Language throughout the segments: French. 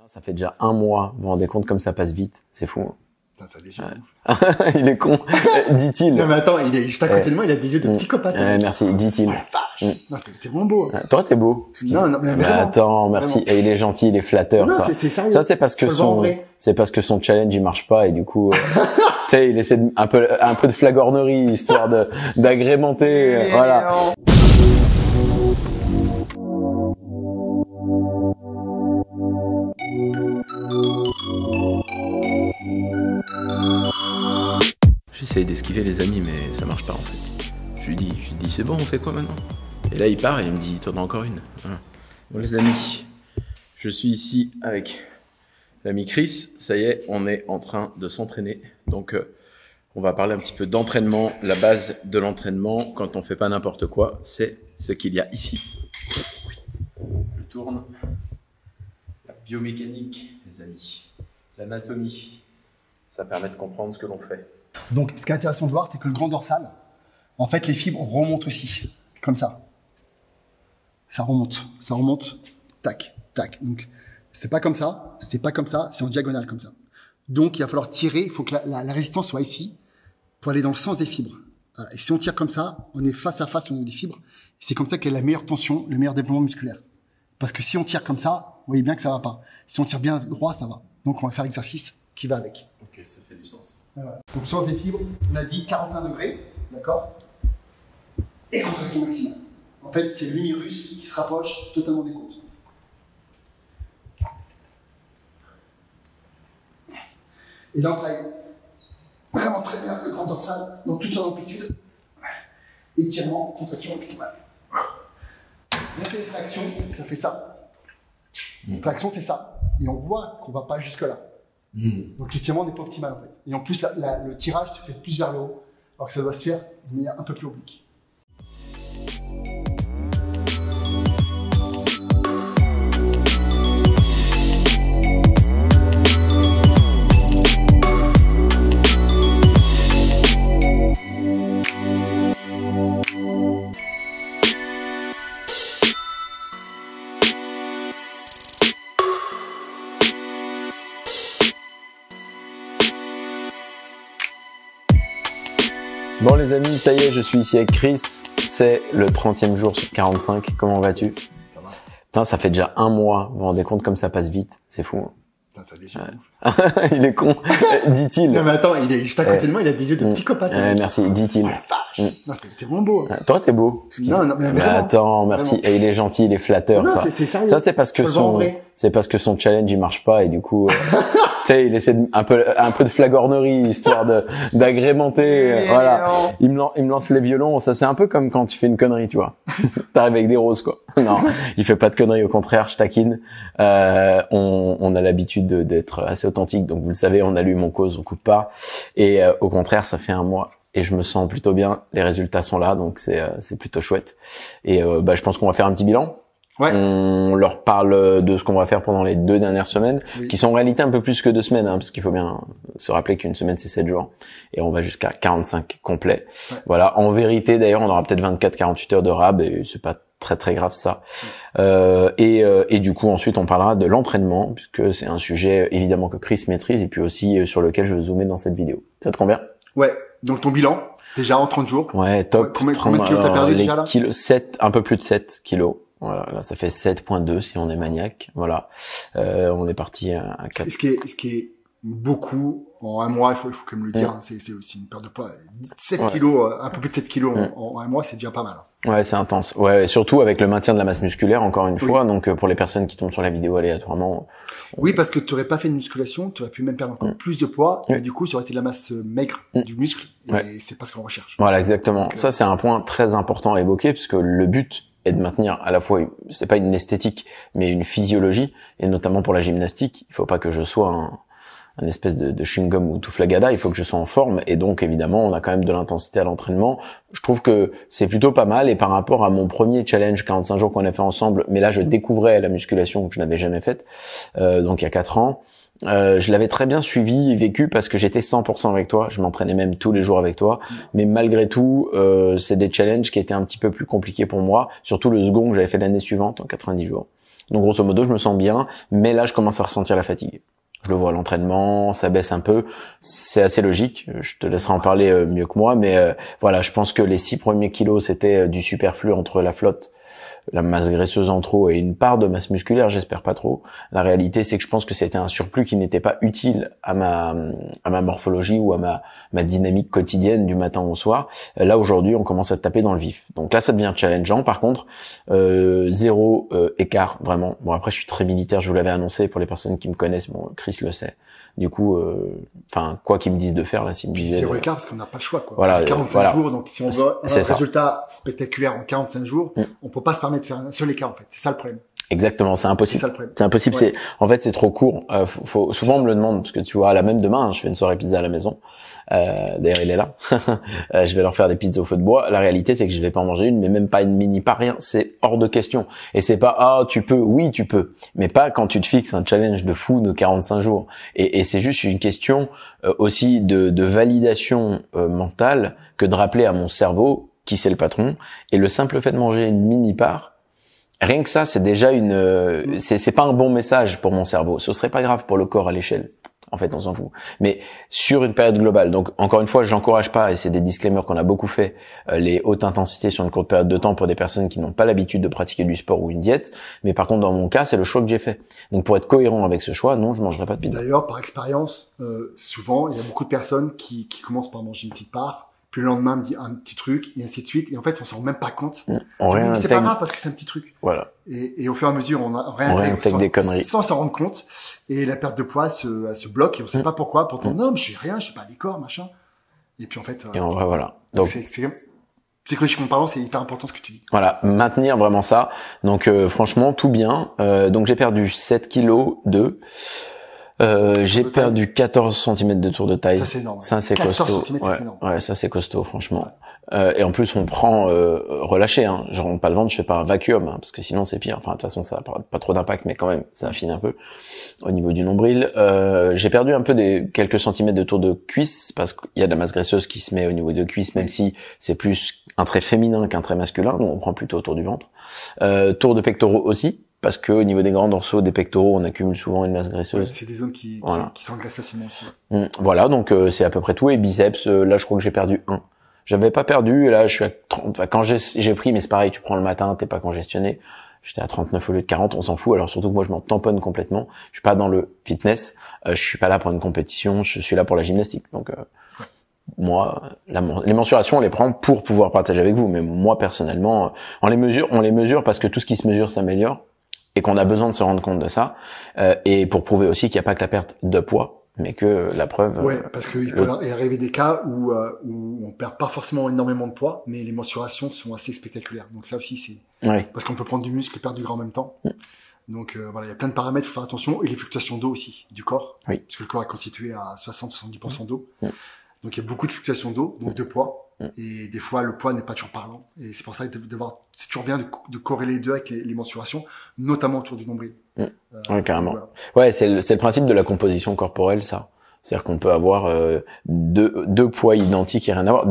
Ça fait déjà un mois, vous vous rendez compte comme ça passe vite, c'est fou. Putain, t'as des yeux. Il est con, dit-il. Non mais attends, il est juste à côté de moi, il a des yeux de psychopathe. Merci, dit-il. Oh la vache. Non, t'es vraiment beau. Toi, t'es beau. Non, mais vraiment. Attends, merci. Vraiment. Et il est gentil, il est flatteur. Non, ça, c'est sérieux. ça c'est parce que son challenge il marche pas et du coup, tu sais, il essaie un peu de flagornerie histoire d'agrémenter. Voilà. J'essaye d'esquiver les amis, mais ça marche pas en fait. Je lui dis c'est bon, on fait quoi maintenant? Et là il part et il me dit t'en as encore une. Voilà. Bon les amis, je suis ici avec l'ami Chris. Ça y est, on est en train de s'entraîner. Donc on va parler un petit peu d'entraînement. La base de l'entraînement, quand on fait pas n'importe quoi, c'est ce qu'il y a ici. Je tourne. La biomécanique, les amis. L'anatomie. Ça permet de comprendre ce que l'on fait. Donc, ce qui est intéressant de voir, c'est que le grand dorsal, en fait, les fibres remontent aussi, comme ça. Ça remonte, tac, tac. Donc, c'est pas comme ça, c'est en diagonale comme ça. Donc, il va falloir tirer, il faut que la résistance soit ici, pour aller dans le sens des fibres. Et si on tire comme ça, on est face à face au niveau des fibres. C'est comme ça qu'il y a la meilleure tension, le meilleur développement musculaire. Parce que si on tire comme ça, vous voyez bien que ça va pas. Si on tire bien droit, ça va. Donc, on va faire l'exercice qui va avec. Ok, ça fait du sens. Voilà. Donc, sens des fibres, on a dit 45 degrés, d'accord? Et contraction maximale. En fait, c'est l'humérus qui se rapproche totalement des côtes. Et là, on travaille vraiment très bien le grand dorsal dans toute son amplitude. Étirement, contraction maximale. On fait une traction, ça fait ça. Une traction, c'est ça. Et on voit qu'on ne va pas jusque-là. Donc l'étirement n'est pas optimal en fait. Et en plus, le tirage se fait plus vers le haut, alors que ça doit se faire de manière un peu plus oblique. Bon les amis, ça y est, je suis ici avec Chris. C'est le 30e jour sur 45. Comment vas-tu? Ça va. Putain, ça fait déjà un mois. Vous vous rendez compte comme ça passe vite? C'est fou. Putain, t'as des yeux. Il est con, dit-il. Non mais attends, il est juste à côté de moi, il a des yeux de psychopathe. Merci, dit-il. Oh la vache. Non, t'es vraiment beau. Toi, t'es beau. Non, mais vraiment. Attends, merci. Vraiment. Et il est gentil, il est flatteur. Non, ça, c'est sérieux. ça c'est parce que son challenge il marche pas et du coup, tu sais, il essaie un peu de flagornerie histoire d'agrémenter. Voilà. Il me lance les violons. Ça c'est un peu comme quand tu fais une connerie, tu vois. T'arrives avec des roses quoi. Non, il fait pas de conneries. Au contraire, je taquine. On a l'habitude d'être assez authentique. Donc vous le savez, on allume, on cause, on coupe pas. Et au contraire, ça fait un mois. Et je me sens plutôt bien, les résultats sont là, donc c'est plutôt chouette. Et je pense qu'on va faire un petit bilan. Ouais. On leur parle de ce qu'on va faire pendant les 2 dernières semaines, qui sont en réalité un peu plus que 2 semaines, parce qu'il faut bien se rappeler qu'une semaine c'est 7 jours, et on va jusqu'à 45 complets. Ouais. Voilà. En vérité, d'ailleurs, on aura peut-être 24-48 heures de rab, et c'est pas très grave ça. Et du coup, ensuite, on parlera de l'entraînement, puisque c'est un sujet évidemment que Chris maîtrise, et puis aussi sur lequel je vais zoomer dans cette vidéo. Ça te convient? Ouais. Donc ton bilan, déjà en 30 jours. Ouais, top. Combien de kilos t'as perdu déjà là? 7, un peu plus de 7 kilos. Voilà, là ça fait 7.2 si on est maniaque. Voilà, on est parti à 4. Ce qui est beaucoup en un mois, il faut quand même le dire. C'est aussi une perte de poids. 7 kilos, un peu plus de 7 kilos en un mois, c'est déjà pas mal. Ouais, c'est intense. Ouais, et surtout avec le maintien de la masse musculaire, encore une fois. Donc pour les personnes qui tombent sur la vidéo aléatoirement. Oui, parce que tu aurais pas fait de musculation, tu aurais pu même perdre encore plus de poids. Et du coup, ça aurait été de la masse maigre du muscle. Et c'est pas ce qu'on recherche. Voilà, exactement. Donc, ça, c'est un point très important à évoquer, puisque le but est de maintenir à la fois, c'est pas une esthétique, mais une physiologie, et notamment pour la gymnastique, il faut pas que je sois un espèce de chewing-gum ou tout flagada, il faut que je sois en forme, et donc évidemment on a quand même de l'intensité à l'entraînement. Je trouve que c'est plutôt pas mal, et par rapport à mon premier challenge 45 jours qu'on a fait ensemble, mais là je découvrais la musculation que je n'avais jamais faite, donc il y a 4 ans, je l'avais très bien suivi et vécu parce que j'étais 100% avec toi, je m'entraînais même tous les jours avec toi, mais malgré tout c'est des challenges qui étaient un petit peu plus compliqués pour moi, surtout le second que j'avais fait l'année suivante en 90 jours. Donc grosso modo, je me sens bien, mais là, je commence à ressentir la fatigue. Je le vois à l'entraînement, ça baisse un peu. C'est assez logique. Je te laisserai en parler mieux que moi, mais voilà, je pense que les 6 premiers kilos, c'était du superflu entre la flotte, la masse graisseuse en trop et une part de masse musculaire, j'espère pas trop. La réalité, c'est que je pense que c'était un surplus qui n'était pas utile à ma morphologie ou à ma dynamique quotidienne du matin au soir. Là, aujourd'hui, on commence à taper dans le vif. Donc là, ça devient challengeant. Par contre, 0 écart, vraiment. Bon, après, je suis très militaire, je vous l'avais annoncé pour les personnes qui me connaissent. Bon, Chris le sait. Du coup, enfin, quoi qu'ils me disent de faire, là, s'ils me disaient... 0 écart, parce qu'on n'a pas le choix, quoi. Voilà, 45 jours, donc si on veut un résultat spectaculaire en 45 jours, on peut pas se permettre de faire un seul écart, en fait. C'est ça le problème. Exactement, c'est impossible. C'est ça le problème. C'est impossible. Ouais. En fait, c'est trop court. Souvent on me le demande parce que tu vois, là même demain, je fais une soirée pizza à la maison. D'ailleurs, il est là. Je vais leur faire des pizzas au feu de bois. La réalité, c'est que je vais pas en manger une, mais même pas une mini, pas rien. C'est hors de question. Et c'est pas tu peux. Oui, tu peux, mais pas quand tu te fixes un challenge de fou de 45 jours. Et c'est juste une question aussi de validation mentale que de rappeler à mon cerveau qui c'est le patron. Et le simple fait de manger une mini part. Rien que ça, c'est déjà c'est pas un bon message pour mon cerveau. Ce serait pas grave pour le corps à l'échelle. En fait, on s'en fout. Mais sur une période globale. Donc, encore une fois, j'encourage pas, et c'est des disclaimers qu'on a beaucoup fait, les hautes intensités sur une courte période de temps pour des personnes qui n'ont pas l'habitude de pratiquer du sport ou une diète. Mais par contre, dans mon cas, c'est le choix que j'ai fait. Donc, pour être cohérent avec ce choix, non, je mangerai pas de pizza. D'ailleurs, par expérience, souvent, il y a beaucoup de personnes qui commencent par manger une petite part. Puis le lendemain, me dit un petit truc, et ainsi de suite. Et en fait, on s'en rend même pas compte. C'est pas grave parce que c'est un petit truc. Voilà. Et au fur et à mesure, on réintègre des conneries. Sans s'en rendre compte. Et la perte de poids se bloque et on sait pas pourquoi. Pourtant, non, mais je fais rien, je fais pas des corps, machin. Et puis en fait. Et en vrai, voilà. Donc, psychologiquement parlant, c'est hyper important ce que tu dis. Voilà. Maintenir vraiment ça. Donc, franchement, tout bien. Donc, j'ai perdu 7 kilos j'ai perdu 14 cm de tour de taille. Ça, c'est énorme. Ça, c'est costaud. Cm, c'est énorme. Ouais, ça, c'est costaud, franchement. Ouais. Et en plus, on prend relâché, hein. Je rentre pas le ventre, je fais pas un vacuum, hein, parce que sinon, c'est pire. Enfin, de toute façon, ça a pas trop d'impact, mais quand même, ça affine un peu au niveau du nombril. J'ai perdu un peu quelques centimètres de tour de cuisse, parce qu'il y a de la masse graisseuse qui se met au niveau de cuisse, même si c'est plus un trait féminin qu'un trait masculin, donc on prend plutôt autour du ventre. Tour de pectoraux aussi. Parce que au niveau des grands dorsaux, des pectoraux, on accumule souvent une masse graisseuse. Ouais, c'est des zones qui s'engraissent facilement aussi. Voilà, donc c'est à peu près tout. Et biceps, là je crois que j'ai perdu 1. J'avais pas perdu, et là je suis à 30. Enfin, quand j'ai pris, mais c'est pareil, tu prends le matin, t'es pas congestionné. J'étais à 39 au lieu de 40, on s'en fout. Alors surtout que moi je m'en tamponne complètement. Je suis pas dans le fitness, je suis pas là pour une compétition, je suis là pour la gymnastique. Donc moi, les mensurations, on les prend pour pouvoir partager avec vous. Mais moi personnellement, on les mesure parce que tout ce qui se mesure s'améliore. Et qu'on a besoin de se rendre compte de ça, et pour prouver aussi qu'il n'y a pas que la perte de poids, mais que la preuve... Ouais, parce qu'il peut arriver des cas où on perd pas forcément énormément de poids, mais les mensurations sont assez spectaculaires. Donc ça aussi, c'est... Ouais. Parce qu'on peut prendre du muscle et perdre du gras en même temps. Donc voilà, il y a plein de paramètres, il faut faire attention. Et les fluctuations d'eau aussi, du corps. Oui. Parce que le corps est constitué à 60-70% d'eau. Donc il y a beaucoup de fluctuations d'eau, donc de poids. Et des fois, le poids n'est pas toujours parlant. Et c'est pour ça que c'est toujours bien de corréler les deux avec les mensurations, notamment autour du nombril. Ouais, carrément. Voilà. Ouais, c'est le principe de la composition corporelle, ça. C'est-à-dire qu'on peut avoir deux poids identiques et rien à voir.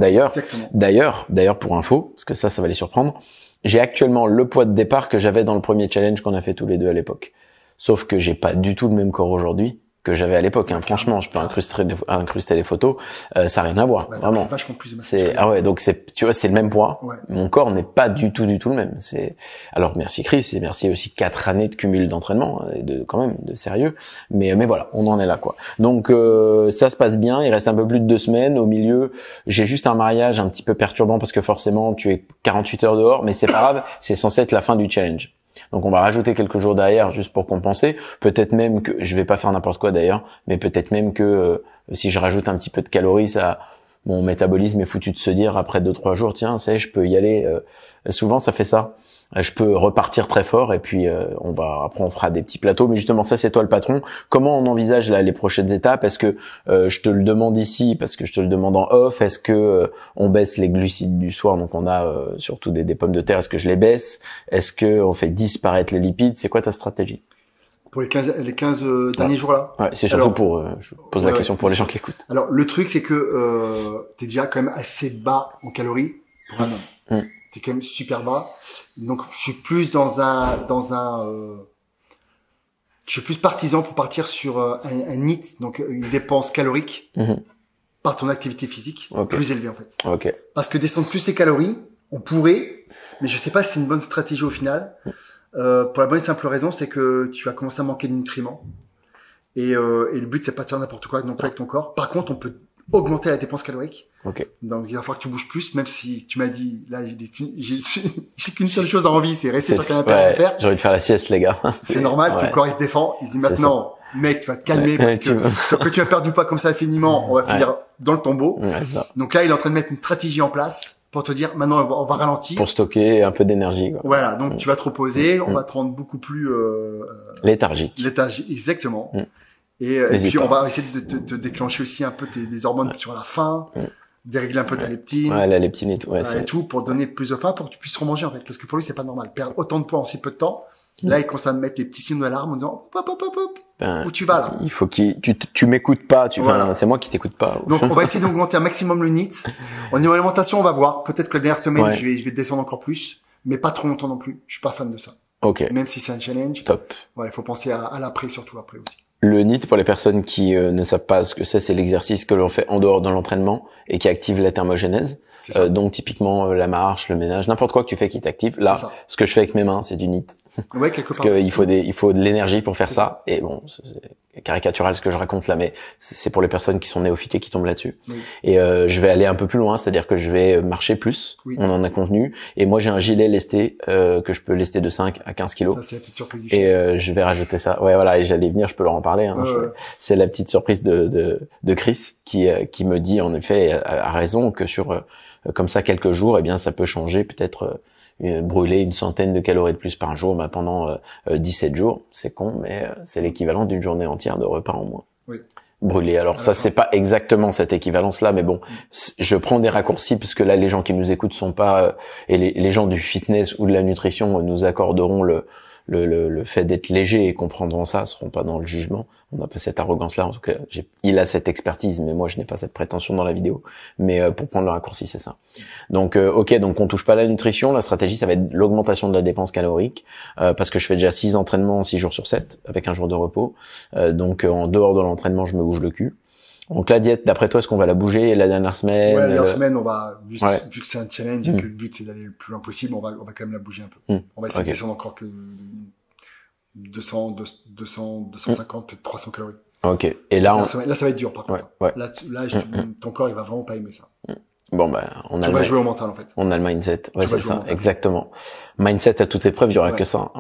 D'ailleurs, pour info, parce que ça va les surprendre, j'ai actuellement le poids de départ que j'avais dans le premier challenge qu'on a fait tous les deux à l'époque. Sauf que j'ai pas du tout le même corps aujourd'hui que j'avais à l'époque, hein. Franchement, je peux incruster les photos, ça n'a rien à voir, vraiment. Vachement plus de donc tu vois, c'est le même poids. Ouais. Mon corps n'est pas du tout le même. Alors merci Chris, et merci aussi 4 années de cumul d'entraînement, et quand même de sérieux. Mais voilà, on en est là, quoi. Donc ça se passe bien. Il reste un peu plus de 2 semaines. Au milieu, j'ai juste un mariage un petit peu perturbant parce que forcément, tu es 48 heures dehors, mais c'est pas grave. C'est censé être la fin du challenge. Donc on va rajouter quelques jours derrière juste pour compenser. Peut-être même que je vais pas faire n'importe quoi d'ailleurs, mais peut-être même que si je rajoute un petit peu de calories, ça, mon métabolisme est foutu de se dire après 2-3 jours, tiens, je peux y aller. Souvent ça fait ça. Je peux repartir très fort et puis après on fera des petits plateaux. Mais justement ça, c'est toi le patron. Comment on envisage là les prochaines étapes? Est-ce que je te le demande ici parce que je te le demande en off? Est-ce que on baisse les glucides du soir? Donc on a surtout des pommes de terre. Est-ce que je les baisse? Est-ce que on fait disparaître les lipides? C'est quoi ta stratégie pour les 15 derniers jours là? Ouais, c'est surtout je pose la question pour les gens qui écoutent. Alors le truc c'est que t'es déjà quand même assez bas en calories pour un homme. T'es quand même super bas. Donc je suis plus dans un Je suis plus partisan pour partir sur un NEAT, donc une dépense calorique par ton activité physique plus élevée en fait. Parce que descendre plus les calories, on pourrait, mais je sais pas si c'est une bonne stratégie au final. Pour la bonne et simple raison, c'est que tu vas commencer à manquer de nutriments. Et le but, c'est pas de faire n'importe quoi non plus avec ton corps. Par contre, on peut augmenter la dépense calorique. Donc, il va falloir que tu bouges plus, même si tu m'as dit, là, j'ai qu'une seule chose à envie, c'est rester sur le canapé à faire. J'ai envie de faire la sieste, les gars. C'est normal, ton corps, il se défend. Il se dit maintenant, mec, tu vas te calmer parce que tu vas perdre du poids comme ça infiniment, on va finir dans le tombeau. Donc là, il est en train de mettre une stratégie en place pour te dire, maintenant, on va ralentir. Pour stocker un peu d'énergie, quoi. Voilà. Donc, tu vas te reposer, on va te rendre beaucoup plus, léthargique. Exactement. Et puis on va essayer de te déclencher aussi un peu des hormones sur la faim, dérégler un peu ta leptine. La leptine et tout. Et tout pour donner plus de faim pour que tu puisses remanger en fait. Parce que pour lui c'est pas normal. Perdre autant de poids en si peu de temps. Là il commence à me mettre les petits signes d'alarme en disant hop. Où tu vas là? Il faut tu m'écoutes pas. C'est moi qui t'écoute pas. Donc on va essayer d'augmenter un maximum le NEAT. Au niveau alimentation on va voir. Peut-être que la dernière semaine je vais descendre encore plus, mais pas trop longtemps non plus. Je suis pas fan de ça. Même si c'est un challenge. Top. Il faut penser à l'après surtout après aussi. Le NEAT, pour les personnes qui ne savent pas ce que c'est l'exercice que l'on fait en dehors de l'entraînement et qui active la thermogénèse. Donc typiquement la marche, le ménage, n'importe quoi que tu fais qui t'active. Là, ce que je fais avec mes mains, c'est du NEAT. Quelque Parce part. qu'il faut de l'énergie pour faire ça. Et bon, c'est caricatural ce que je raconte là, mais c'est pour les personnes qui sont néophytes et qui tombent là-dessus. Et je vais aller un peu plus loin, c'est-à-dire que je vais marcher plus. On en a convenu. Et moi, j'ai un gilet lesté que je peux lester de 5 à 15 kilos. Ça, c'est la petite surprise. Et je vais rajouter ça. Et j'allais venir, je peux leur en parler. C'est la petite surprise de Chris qui me dit en effet à raison que sur comme ça quelques jours, eh bien ça peut changer peut-être brûler une centaine de calories de plus par jour pendant 17 jours. C'est con, mais c'est l'équivalent d'une journée entière de repas en moins. Brûler. Alors ça, c'est pas exactement cette équivalence-là, mais bon, je prends des raccourcis puisque là, les gens qui nous écoutent sont pas et les gens du fitness ou de la nutrition nous accorderont le fait d'être léger et comprendront ça, seront pas dans le jugement. On n'a pas cette arrogance-là. En tout cas, il a cette expertise, mais moi, je n'ai pas cette prétention dans la vidéo. Mais pour prendre le raccourci, c'est ça. Donc, donc on touche pas à la nutrition. La stratégie, ça va être l'augmentation de la dépense calorique, parce que je fais déjà 6 entraînements 6 jours sur 7, avec un jour de repos. Donc, en dehors de l'entraînement, je me bouge le cul. Donc la diète, d'après toi, est-ce qu'on va la bouger la dernière semaine? La dernière semaine, on va, vu que c'est un challenge et que le but c'est d'aller le plus loin possible, on va quand même la bouger un peu. On va essayer de descendre encore que 200, 250, peut-être 300 calories. Et là, là, ça va être dur, par contre. Là, ton corps, il va vraiment pas aimer ça. Bon, on a jouer au mental, en fait. On a le mindset. C'est ça. Exactement. Mindset à toute épreuve, il y aura que ça.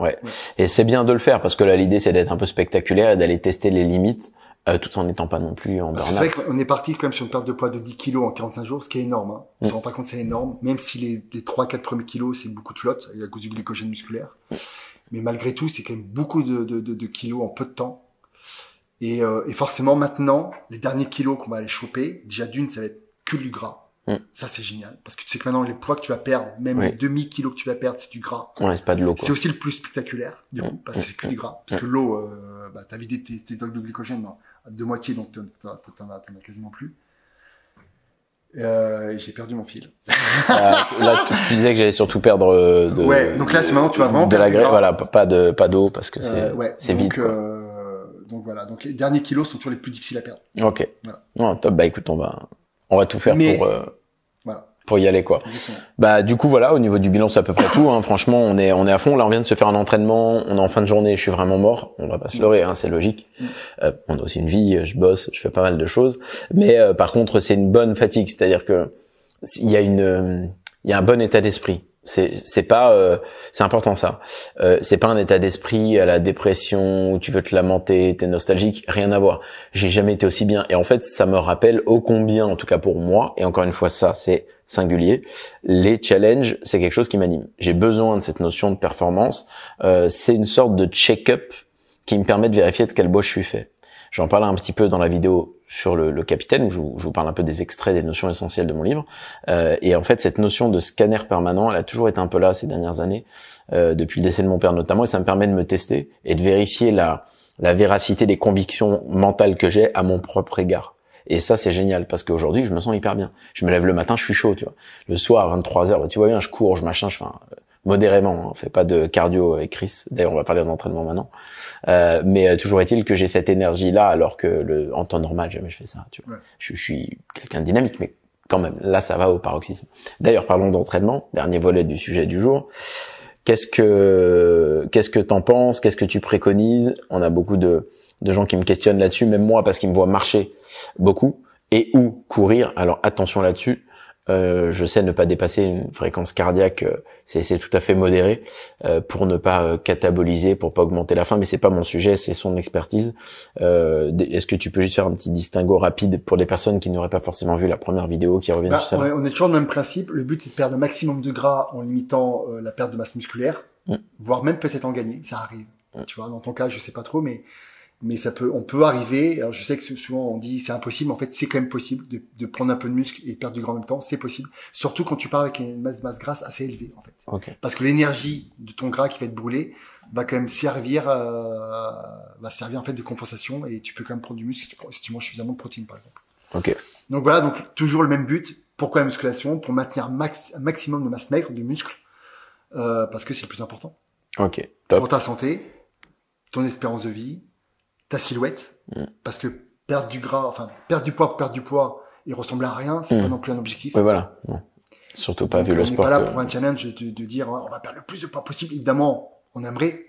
Et c'est bien de le faire parce que là, l'idée, c'est d'être un peu spectaculaire et d'aller tester les limites. Tout en n'étant pas non plus en burn-out. C'est vrai qu'on est parti quand même sur une perte de poids de 10 kilos en 45 jours, ce qui est énorme. On se rend pas compte, c'est énorme. Même si les 3-4 premiers kilos, c'est beaucoup de flotte, à cause du glycogène musculaire. Mais malgré tout, c'est quand même beaucoup de kilos en peu de temps. Et forcément, maintenant, les derniers kilos qu'on va aller choper, déjà d'une, ça va être que du gras. Ça, c'est génial. Parce que tu sais que maintenant, les poids que tu vas perdre, même les demi-kilos que tu vas perdre, c'est du gras. C'est pas de l'eau, quoi. C'est aussi le plus spectaculaire, du coup, parce que c'est que du gras. Parce que l'eau, t'as vidé tes stocks de glycogène de moitié, donc t'en as quasiment plus. J'ai perdu mon fil. Là, tu disais que j'allais surtout perdre donc là, c'est maintenant, tu vas vraiment de la graisse, pas d'eau, parce que c'est vide, quoi. Donc voilà. Donc les derniers kilos sont toujours les plus difficiles à perdre. Voilà. Top. Écoute, on va tout faire pour y aller, quoi. Exactement. Du coup, voilà, au niveau du bilan, c'est à peu près tout, hein. Franchement, on est à fond. Là, on vient de se faire un entraînement. On est en fin de journée. Je suis vraiment mort. On va pas se leurrer, hein. C'est logique. On a aussi une vie. Je bosse. Je fais pas mal de choses. Mais, par contre, c'est une bonne fatigue. C'est-à-dire que il y a un bon état d'esprit. C'est important ça. C'est pas un état d'esprit à la dépression où tu veux te lamenter, t'es nostalgique, rien à voir. J'ai jamais été aussi bien. Et en fait, ça me rappelle ô combien, en tout cas pour moi, et encore une fois, ça, c'est singulier. Les challenges, c'est quelque chose qui m'anime. J'ai besoin de cette notion de performance. C'est une sorte de check-up qui me permet de vérifier de quel bois je suis fait. J'en parle un petit peu dans la vidéo sur le capitaine, où je vous parle un peu des extraits des notions essentielles de mon livre. Et en fait, cette notion de scanner permanent, elle a toujours été un peu là ces dernières années, depuis le décès de mon père notamment, et ça me permet de me tester et de vérifier la véracité des convictions mentales que j'ai à mon propre égard. Et ça, c'est génial, parce qu'aujourd'hui, je me sens hyper bien. Je me lève le matin, je suis chaud, tu vois. Le soir, à 23h, tu vois bien, je cours, je machin, modérément. On fait pas de cardio avec Chris. D'ailleurs, on va parler d'entraînement maintenant. Mais toujours est-il que j'ai cette énergie-là, alors que en temps normal, jamais je fais ça. Tu vois. Ouais. Je suis quelqu'un de dynamique, mais quand même, là, ça va au paroxysme. D'ailleurs, parlons d'entraînement. Dernier volet du sujet du jour. Qu'est-ce que t'en penses? Qu'est-ce que tu préconises? On a beaucoup de gens qui me questionnent là-dessus, même moi, parce qu'ils me voient marcher beaucoup et ou courir. Alors attention là-dessus. Je sais ne pas dépasser une fréquence cardiaque, c'est tout à fait modéré pour ne pas cataboliser, pour pas augmenter la faim, mais c'est pas mon sujet, c'est son expertise. Est-ce que tu peux juste faire un petit distinguo rapide pour les personnes qui n'auraient pas forcément vu la première vidéo, qui reviennent sur ça? On est toujours dans le même principe. Le but c'est de perdre un maximum de gras en limitant la perte de masse musculaire, voire même peut-être en gagner. Ça arrive. Tu vois, dans ton cas, je sais pas trop, mais on peut arriver. Alors, je sais que souvent on dit c'est impossible, mais en fait c'est quand même possible de prendre un peu de muscle et perdre du gras en même temps. C'est possible, surtout quand tu pars avec une masse grasse assez élevée en fait. Okay. Parce que l'énergie de ton gras qui va être brûlé va quand même servir en fait de compensation, et tu peux quand même prendre du muscle si tu manges suffisamment de protéines par exemple. Okay. Donc voilà, donc toujours le même but. Pourquoi la musculation? Pour maintenir un maximum de masse maigre, de muscle, parce que c'est le plus important. Ok. Top. Pour ta santé, ton espérance de vie, ta silhouette, parce que perdre du poids pour perdre du poids et ressembler à rien, c'est pas non plus un objectif. Oui, voilà. Non. Surtout pas. Donc, vu le sport. On n'est pas là pour un challenge de dire on va perdre le plus de poids possible. Évidemment, on aimerait,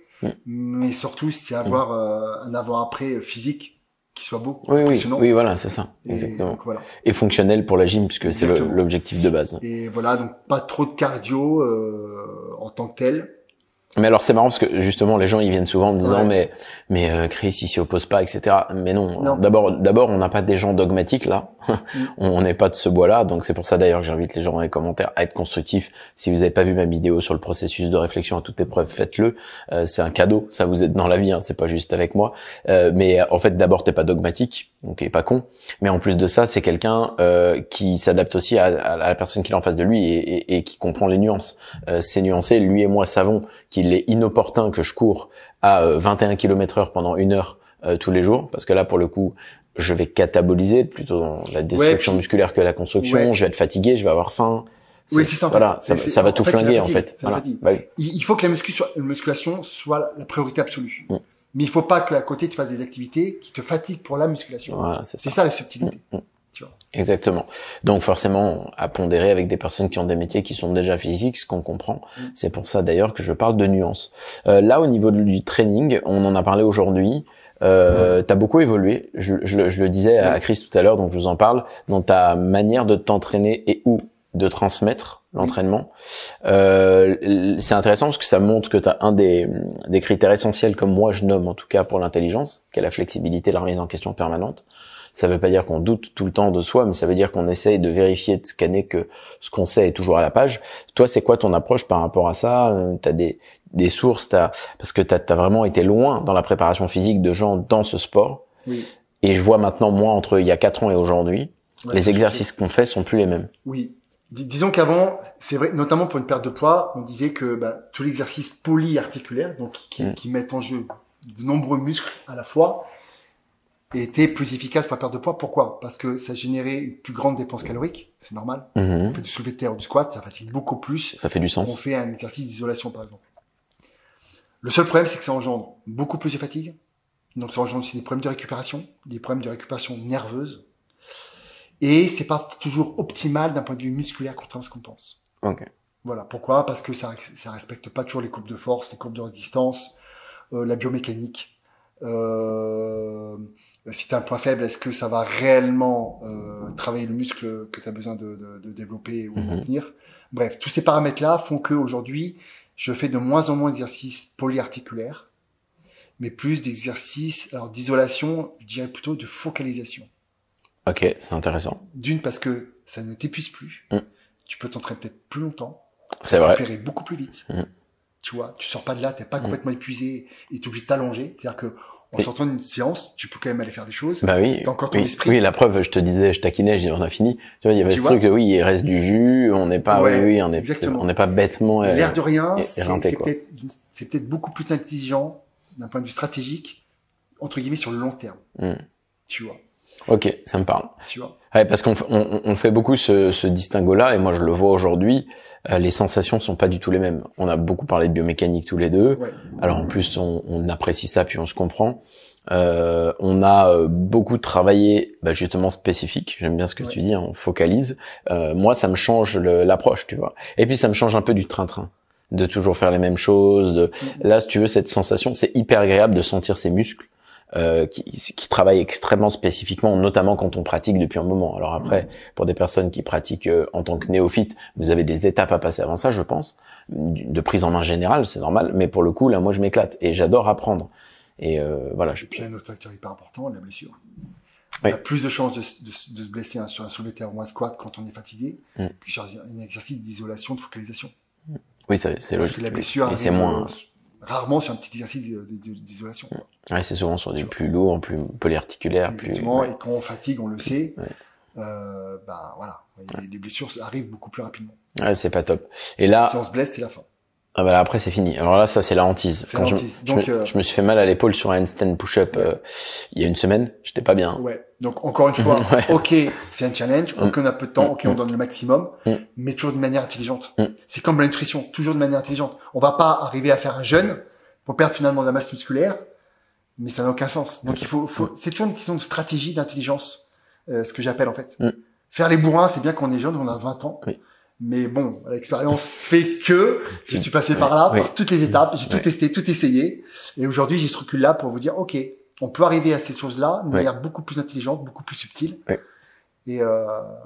mais surtout c'est avoir un avant-après physique qui soit beau, impressionnant. Oui, voilà, c'est ça, exactement. Donc, voilà. Et fonctionnel pour la gym, puisque c'est l'objectif de base. Et voilà, donc pas trop de cardio en tant que tel. Mais alors c'est marrant parce que justement les gens ils viennent souvent en me disant mais Chris il s'y oppose pas, etc. Mais non. D'abord on n'a pas des gens dogmatiques là. On n'est pas de ce bois là, donc c'est pour ça d'ailleurs que j'invite les gens dans les commentaires à être constructifs. Si vous n'avez pas vu ma vidéo sur le processus de réflexion à toute épreuve, faites-le. C'est un cadeau, ça vous aide dans la vie, hein, c'est pas juste avec moi. Mais en fait d'abord t'es pas dogmatique, donc il est pas con. Mais en plus de ça c'est quelqu'un qui s'adapte aussi à la personne qui est en face de lui et qui comprend les nuances. C'est nuancé. Lui et moi savons qu'il est inopportun que je cours à 21 km/h pendant 1 heure tous les jours, parce que là pour le coup je vais cataboliser plutôt dans la destruction musculaire que la construction. Je vais être fatigué, je vais avoir faim. Oui, c'est ça. Voilà, ça va tout flinguer en fait. Voilà. Il faut que la musculation soit la priorité absolue. Mais il faut pas qu'à côté tu fasses des activités qui te fatiguent pour la musculation. Voilà, c'est ça la subtilité. Tu vois. Exactement. Donc forcément à pondérer avec des personnes qui ont des métiers qui sont déjà physiques, ce qu'on comprend. C'est pour ça d'ailleurs que je parle de nuances. Là au niveau du training, on en a parlé aujourd'hui. T'as beaucoup évolué. Je le disais à Chris tout à l'heure, donc je vous en parle. Dans ta manière de t'entraîner et ou de transmettre l'entraînement. C'est intéressant parce que ça montre que t'as un des critères essentiels, comme moi je nomme en tout cas pour l'intelligence, qui est la flexibilité, la remise en question permanente. Ça veut pas dire qu'on doute tout le temps de soi, mais ça veut dire qu'on essaye de vérifier, de scanner que ce qu'on sait est toujours à la page. Toi, c'est quoi ton approche par rapport à ça? T'as des sources, parce que t'as vraiment été loin dans la préparation physique de gens dans ce sport. Oui. Et je vois maintenant, moi, entre il y a 4 ans et aujourd'hui, les exercices qu'on fait sont plus les mêmes. Oui. Disons qu'avant, c'est vrai, notamment pour une perte de poids, on disait que tous les exercices polyarticulaires, donc qui mettent en jeu de nombreux muscles à la fois, était plus efficace pour la perte de poids. Pourquoi? Parce que ça générait une plus grande dépense calorique, c'est normal. On fait du soulevé de terre ou du squat, ça fatigue beaucoup plus. Ça fait du sens. On fait un exercice d'isolation, par exemple. Le seul problème, c'est que ça engendre beaucoup plus de fatigue. Donc ça engendre aussi des problèmes de récupération nerveuse. Et c'est pas toujours optimal d'un point de vue musculaire, contrairement à ce qu'on pense. Okay. Voilà. Pourquoi? Parce que ça respecte pas toujours les courbes de force, les courbes de résistance, la biomécanique. Si tu as un point faible, est-ce que ça va réellement travailler le muscle que tu as besoin de développer ou de maintenir? Bref, tous ces paramètres-là font qu'aujourd'hui, je fais de moins en moins d'exercices polyarticulaires, mais plus d'exercices d'isolation, je dirais plutôt de focalisation. Ok, c'est intéressant. D'une, parce que ça ne t'épuise plus. Tu peux t'entraîner peut-être plus longtemps. C'est vrai. Récupérer beaucoup plus vite. Tu vois, tu sors pas de là, t'es pas complètement épuisé et t'es obligé de t'allonger. C'est-à-dire que en sortant d'une séance, tu peux quand même aller faire des choses. Bah oui. T'as encore ton esprit. Oui, la preuve, je te disais, je taquinais, je dis on a fini. Tu vois, il y avait ce truc, oui, il reste du jus, on n'est pas, on n'est pas bêtement. L'air de rien, c'est peut-être beaucoup plus intelligent d'un point de vue stratégique, entre guillemets, sur le long terme. Tu vois. Ok, ça me parle. Tu vois. Ouais, parce on fait beaucoup ce distinguo-là, et moi je le vois aujourd'hui, les sensations sont pas du tout les mêmes. On a beaucoup parlé de biomécanique tous les deux, Ouais. alors en plus on apprécie ça, puis on se comprend. On a beaucoup travaillé justement spécifique, j'aime bien ce que tu dis, on focalise. Moi ça me change l'approche, tu vois. Et puis ça me change un peu du train-train, de toujours faire les mêmes choses. Là, si tu veux, cette sensation, c'est hyper agréable de sentir ses muscles qui travaillent extrêmement spécifiquement, notamment quand on pratique depuis un moment. Alors après, pour des personnes qui pratiquent en tant que néophytes, vous avez des étapes à passer avant ça, je pense, de prise en main générale, c'est normal. Mais pour le coup, là, moi, je m'éclate et j'adore apprendre. Et voilà. Et puis un autre facteur hyper important, la blessure. Oui. On a plus de chances de se blesser sur un soulevé de terre ou un squat quand on est fatigué que sur un exercice d'isolation, de focalisation. Oui, c'est logique. Parce que la blessure et c'est moins rarement sur un petit exercice d'isolation. Ouais, c'est souvent sur du plus lourd, plus polyarticulaire. Exactement. Plus... Et quand on fatigue, on le sait. Ouais. Voilà. Les blessures arrivent beaucoup plus rapidement. Ouais, c'est pas top. Et là. Si on se blesse, c'est la fin. Ah bah là, après c'est fini. Alors là, ça c'est la hantise. Quand je me suis fait mal à l'épaule sur un handstand push-up il y a une semaine, j'étais pas bien. Ouais. Donc encore une fois, ok, c'est un challenge, ok on a peu de temps, ok on donne le maximum, mais toujours de manière intelligente. C'est comme la nutrition, toujours de manière intelligente. On va pas arriver à faire un jeûne pour perdre finalement de la masse musculaire, mais ça n'a aucun sens. Donc il faut c'est toujours une question de stratégie, d'intelligence, ce que j'appelle en fait. Faire les bourrins, c'est bien qu'on est jeune, on a 20 ans. Mais bon, l'expérience fait que je suis passé par là, par toutes les étapes, j'ai tout testé, tout essayé. Et aujourd'hui, j'ai ce recul-là pour vous dire, ok, on peut arriver à ces choses-là de manière beaucoup plus intelligente, beaucoup plus subtile. Et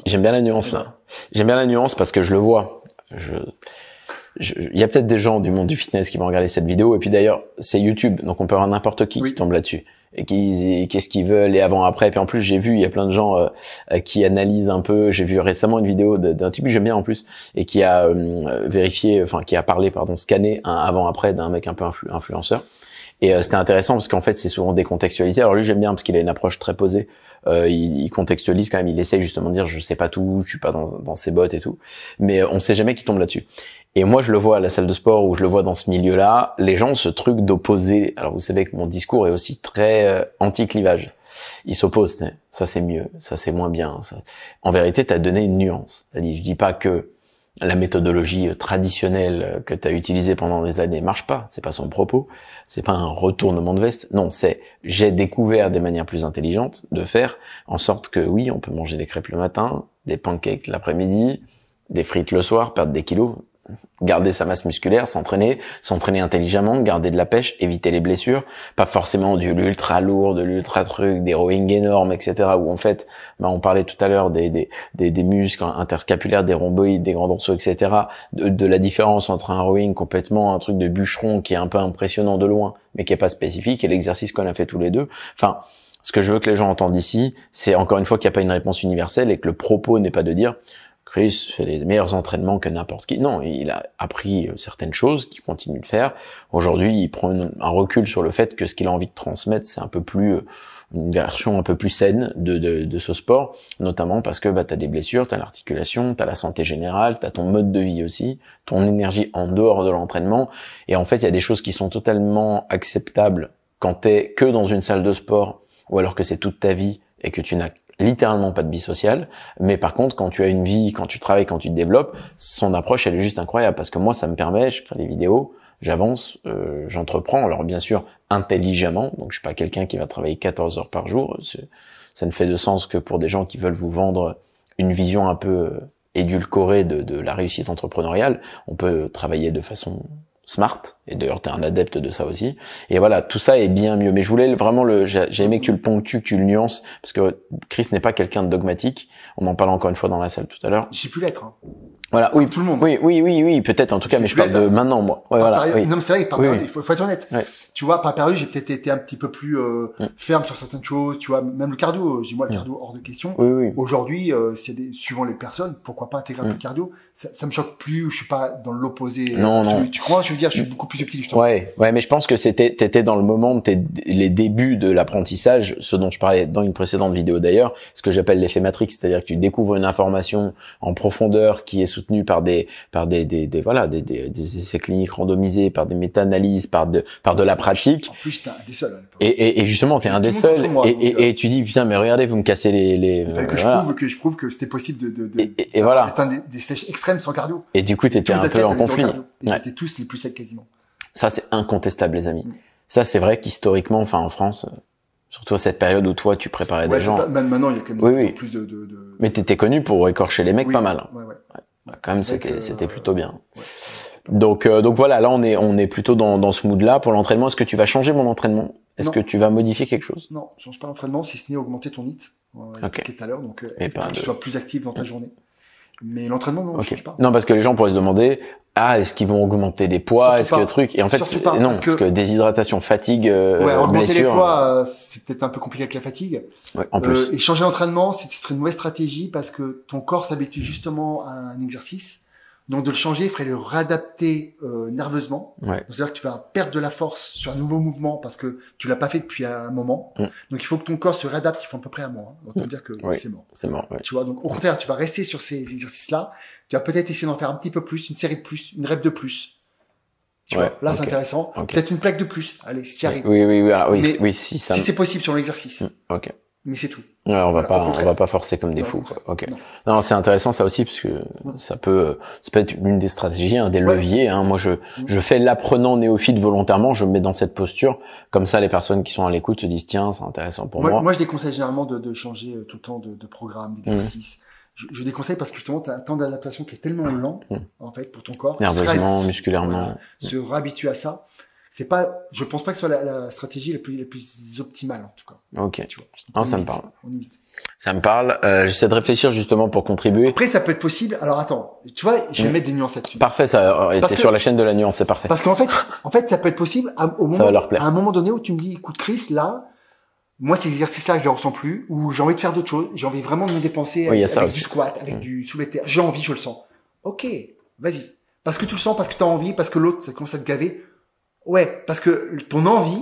j'aime bien la nuance là. J'aime bien la nuance parce que je le vois. Il y a peut-être des gens du monde du fitness qui vont regarder cette vidéo. Et puis d'ailleurs, c'est YouTube, donc on peut avoir n'importe qui tombe là-dessus. Et qu'est-ce qu'ils veulent et avant après. Et puis en plus j'ai vu il y a plein de gens qui analysent un peu. J'ai vu récemment une vidéo d'un type que j'aime bien en plus et qui a scanné un avant après d'un mec un peu influenceur. Et c'était intéressant parce qu'en fait c'est souvent décontextualisé. Alors lui j'aime bien parce qu'il a une approche très posée. Il contextualise quand même. Il essaye justement de dire je sais pas tout, je suis pas dans ses bottes et tout. Mais on sait jamais qui tombe là-dessus. Et moi, je le vois à la salle de sport ou je le vois dans ce milieu-là, les gens ont ce truc d'opposer. Alors, vous savez que mon discours est aussi très anti-clivage. Ils s'opposent. Ça, c'est mieux. Ça, c'est moins bien. Ça... En vérité, tu as donné une nuance. C'est-à-dire, je dis pas que la méthodologie traditionnelle que tu as utilisée pendant des années marche pas. C'est pas son propos. C'est pas un retournement de veste. Non, c'est j'ai découvert des manières plus intelligentes de faire en sorte que oui, on peut manger des crêpes le matin, des pancakes l'après-midi, des frites le soir, perdre des kilos. Garder sa masse musculaire, s'entraîner intelligemment, garder de la pêche, éviter les blessures, pas forcément de l'ultra lourd, de l'ultra truc, des rowing énormes, etc. Où en fait, on parlait tout à l'heure des muscles interscapulaires, des rhomboïdes, des grands dorsaux, etc. De la différence entre un rowing complètement, un truc de bûcheron qui est un peu impressionnant de loin, mais qui est pas spécifique, et l'exercice qu'on a fait tous les deux. Enfin, ce que je veux que les gens entendent ici, c'est encore une fois qu'il n'y a pas une réponse universelle et que le propos n'est pas de dire Chris fait les meilleurs entraînements que n'importe qui. Non, il a appris certaines choses qu'il continue de faire. Aujourd'hui, il prend un recul sur le fait que ce qu'il a envie de transmettre, c'est un peu plus une version un peu plus saine de ce sport, notamment parce que t'as des blessures, t'as l'articulation, t'as la santé générale, t'as ton mode de vie aussi, ton énergie en dehors de l'entraînement. Et en fait, il y a des choses qui sont totalement acceptables quand t'es que dans une salle de sport, ou alors que c'est toute ta vie et que tu n'as littéralement pas de vie sociale, mais par contre quand tu as une vie, quand tu travailles, quand tu te développes, son approche elle est juste incroyable parce que moi ça me permet, je crée des vidéos, j'avance, j'entreprends, alors bien sûr intelligemment, donc je suis pas quelqu'un qui va travailler 14 heures par jour, ça ne fait de sens que pour des gens qui veulent vous vendre une vision un peu édulcorée de la réussite entrepreneuriale. On peut travailler de façon smart, et d'ailleurs t'es un adepte de ça aussi, et voilà, tout ça est bien mieux, mais je voulais vraiment j'ai aimé que tu le ponctues, que tu le nuances, parce que Chris n'est pas quelqu'un de dogmatique, on en parle encore une fois dans la salle tout à l'heure. J'ai pu l'être, hein. Voilà, oui, tout le monde. Oui, peut-être en tout cas, mais je parle de maintenant, moi. Ouais, voilà. Oui. Non, mais c'est vrai, par période, il faut être honnête. Ouais. Tu vois, par période, j'ai peut-être été un petit peu plus ferme sur certaines choses. Tu vois, même le cardio, je dis moi le cardio hors de question. Oui. Aujourd'hui, suivant les personnes, pourquoi pas intégrer un peu de cardio. Ça me choque plus. Je suis pas dans l'opposé. Non. Tu crois, je veux dire, je suis beaucoup plus subtil. Justement. Ouais, mais je pense que t'étais dans le moment de les débuts de l'apprentissage, ce dont je parlais dans une précédente vidéo d'ailleurs, ce que j'appelle l'effet Matrix, c'est-à-dire que tu découvres une information en profondeur qui est soutenu par des essais cliniques randomisés, par des méta-analyses, par de la pratique. En plus, t'es un des seuls. Et justement, t'es un des seuls. Et tu dis, putain, mais regardez, vous me cassez les. Je prouve que c'était possible et voilà. Atteindre des sèches extrêmes sans cardio. Et du coup, t'étais un peu en conflit. Ils étaient tous les plus secs quasiment. Ça, c'est incontestable, les amis. Ça, c'est vrai qu'historiquement, enfin, en France, surtout à cette période où toi, tu préparais des gens. Maintenant, il y a quand même plus de... Mais t'étais connu pour écorcher les mecs pas mal. Ouais. Quand même, c'était plutôt bien. Donc voilà, là, on est plutôt dans ce mood-là. Pour l'entraînement, est-ce que tu vas changer mon entraînement? Est-ce que tu vas modifier quelque chose? Non, change pas l'entraînement, si ce n'est augmenter ton HIIT. On va expliquer tout à l'heure, donc pour que tu sois plus actif dans ta journée. Mais l'entraînement, non, change pas. Non, parce que les gens pourraient se demander, est-ce qu'ils vont augmenter les poids? Est-ce que le truc... Et en fait, non, parce que déshydratation, fatigue, augmenter blessure... les poids, c'est peut-être un peu compliqué avec la fatigue. Ouais, en plus. Et changer l'entraînement, ce serait une mauvaise stratégie parce que ton corps s'habitue justement à un exercice. Donc de le changer, il faudrait le réadapter nerveusement. Ouais. C'est-à-dire que tu vas perdre de la force sur un nouveau mouvement parce que tu l'as pas fait depuis un moment. Donc il faut que ton corps se réadapte. Il faut à peu près un mois. Donc on dire que c'est mort. C'est mort. Ouais. Tu vois. Donc au contraire, tu vas rester sur ces exercices-là. Tu vas peut-être essayer d'en faire un petit peu plus, une série de plus, une rep de plus. Tu vois. Là c'est intéressant. Peut-être une plaque de plus. Allez, si tu y arrives. Oui, si c'est possible sur l'exercice. Ok. Mais c'est tout. Ouais, on va pas forcer comme des fous, quoi. Ok. Non, c'est intéressant ça aussi parce que ça peut être une des stratégies, des leviers. Moi, je fais l'apprenant néophyte volontairement, je me mets dans cette posture. Comme ça, les personnes qui sont à l'écoute se disent tiens, c'est intéressant pour moi. Moi, je déconseille généralement de changer tout le temps de programme, d'exercice. Je déconseille parce que justement, tu as un temps d'adaptation qui est tellement lent en fait pour ton corps. Nerveusement, musculairement. Voilà, se réhabituer à ça. C'est pas, je pense pas que ce soit la stratégie la plus optimale en tout cas. Ok. Tu vois, non, ça me parle. On évite. Ça me parle. J'essaie de réfléchir justement pour contribuer. Après, ça peut être possible. Alors attends, tu vois, je vais mettre des nuances là-dessus. Parfait, ça. T'es sur la chaîne de la nuance, c'est parfait. Parce qu'en fait, ça peut être possible à un moment donné où tu me dis, écoute Chris, là, moi ces exercices-là, je les ressens plus, ou j'ai envie de faire d'autres choses, j'ai envie vraiment de me dépenser avec du squat, avec du soulevé de terre. J'ai envie, je le sens. Ok, vas-y. Parce que tu le sens, parce que tu as envie, parce que l'autre, ça commence à te gaver. Ouais, parce que ton envie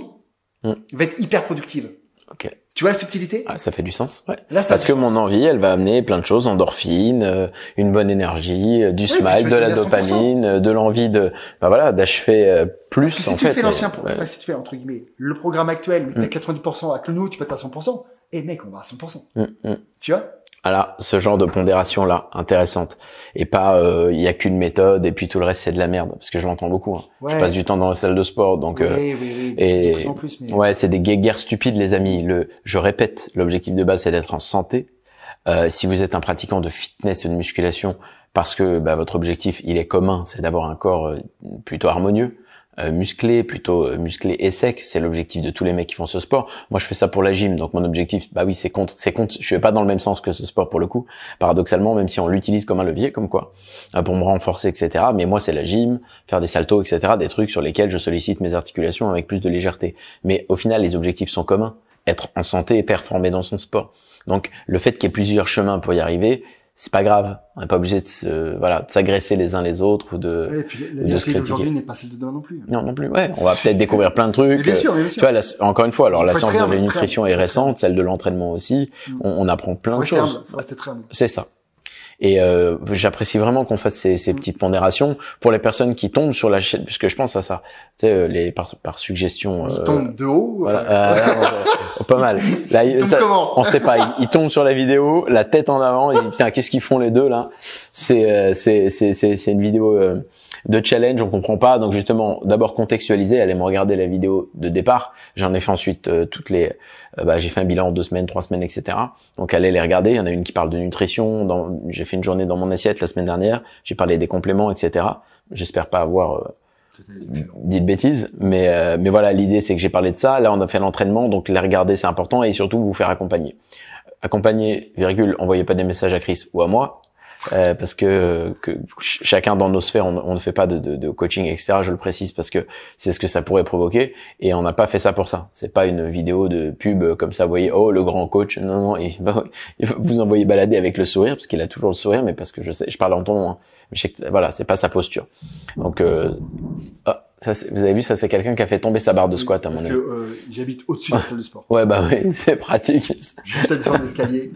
va être hyper productive. Ok. Tu vois la subtilité? Ça fait du sens. Ouais. Là, parce que mon envie, elle va amener plein de choses, endorphines, une bonne énergie, du smile, de la dopamine, de l'envie d'achever plus si en fait. Si tu fais l'ancien, si tu fais entre guillemets le programme actuel, mais t'as 90%, avec le nouveau, tu peux être à 100%. Et mec, on va à 100%. Tu vois? Voilà, ce genre de pondération là, intéressante. Et pas, il y a qu'une méthode et puis tout le reste c'est de la merde, parce que je l'entends beaucoup. Je passe du temps dans la salle de sport, donc et de plus en plus, mais... ouais, c'est des guéguerres stupides, les amis. Je répète, l'objectif de base c'est d'être en santé. Si vous êtes un pratiquant de fitness et de musculation, parce que votre objectif il est commun, c'est d'avoir un corps plutôt harmonieux. Musclé et sec, c'est l'objectif de tous les mecs qui font ce sport. Moi, je fais ça pour la gym, donc mon objectif, c'est contre. Je suis pas dans le même sens que ce sport pour le coup, paradoxalement, même si on l'utilise comme un levier, comme quoi, pour me renforcer, etc. Mais moi, c'est la gym, faire des saltos, etc. Des trucs sur lesquels je sollicite mes articulations avec plus de légèreté. Mais au final, les objectifs sont communs. Être en santé et performer dans son sport. Donc, le fait qu'il y ait plusieurs chemins pour y arriver, c'est pas grave. On n'est pas obligé de s'agresser les uns les autres ou de, et puis, ou de se critiquer. Aujourd'hui n'est pas celle de demain non plus. Non plus. Ouais, on va peut-être découvrir plein de trucs. Bien sûr. Tu vois, encore une fois, alors la science de la nutrition est récente, celle de l'entraînement aussi. On apprend plein de choses. C'est ça. Et j'apprécie vraiment qu'on fasse ces petites pondérations pour les personnes qui tombent sur la chaîne, puisque je pense à ça. Tu sais, par suggestion. Ils tombent de haut. Pas mal. Là, on sait pas. Ils tombent sur la vidéo, la tête en avant. Ils disent putain, qu'est-ce qu'ils font les deux là? C'est une vidéo de challenge. On comprend pas. Donc justement, d'abord contextualiser. Allez me regarder la vidéo de départ. J'en ai fait ensuite j'ai fait un bilan en 2 semaines, 3 semaines, etc. Donc allez les regarder. Il y en a une qui parle de nutrition. J'ai fait une journée dans mon assiette la semaine dernière. J'ai parlé des compléments, etc. J'espère pas avoir dit de bêtises, mais voilà, l'idée c'est que j'ai parlé de ça. Là, on a fait l'entraînement, donc les regarder c'est important et surtout vous faire accompagner. Envoyez pas des messages à Chris ou à moi. Parce que chacun dans nos sphères, on ne fait pas de coaching, etc. Je le précise parce que c'est ce que ça pourrait provoquer et on n'a pas fait ça pour ça. C'est pas une vidéo de pub comme ça, vous voyez, le grand coach. Non, il va vous envoyer balader avec le sourire parce qu'il a toujours le sourire, mais parce que je parle en ton nom. Mais je sais que, voilà, c'est pas sa posture. Donc, Ça, vous avez vu, ça c'est quelqu'un qui a fait tomber sa barre de squat à mon avis. Parce que j'habite au-dessus de la salle de sport. Ouais, bah oui, c'est pratique. Juste à descendre l'escalier.